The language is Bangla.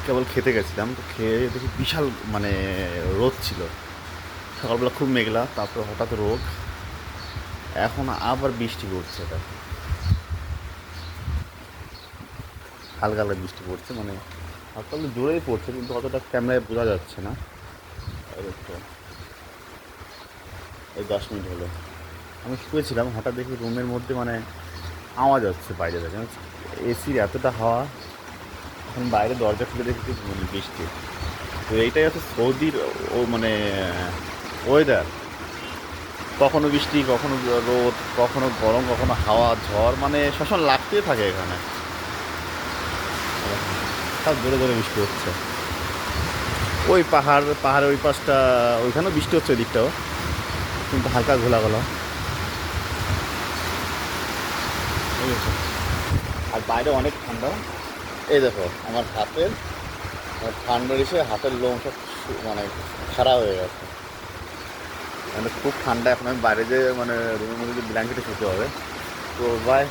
কেবল খেতে গেছিলাম, তো খেয়ে দেখি বিশাল মানে রোদ ছিল। সকালবেলা খুব মেঘলা, তারপর হঠাৎ রোদ, এখন আবার বৃষ্টি পড়ছে। এটা হালকা হালকা বৃষ্টি পড়ছে, মানে হালকা হালকা জোরেই পড়ছে, কিন্তু অতটা ক্যামেরায় বোঝা যাচ্ছে না। এই দেখো, এই 10 মিনিট হলো আমি শুয়েছিলাম, হঠাৎ দেখি রুমের মধ্যে মানে আওয়াজ হচ্ছে বাইরে থেকে, এসির এতটা হাওয়া। এখন বাইরে দরজা খুলে দেখি মানে বৃষ্টি। তো এইটাই হচ্ছে সৌদির ও মানে ওয়েদার। কখনো বৃষ্টি, কখনো রোদ, কখনো গরম, কখনো হাওয়া, ঝড়, মানে সবসময় লাগতেই থাকে এখানে। সব জোরে জোরে বৃষ্টি হচ্ছে। ওই পাহাড়ের ওই পাশটা, ওইখানেও বৃষ্টি হচ্ছে, ওই দিকটাও, কিন্তু হালকা ঘোলা ঘোলা। ঠিক আছে। আর বাইরে অনেক ঠান্ডা। এই দেখো আমার হাতের, ঠান্ডা এসে হাতের লোম সব মানে খারাপ হয়ে গেছে। মানে খুব ঠান্ডা, এখন আমি বাইরে যে মানে রুমের মধ্যে যে ব্ল্যাঙ্কেটে শুতে হবে। তো বাই।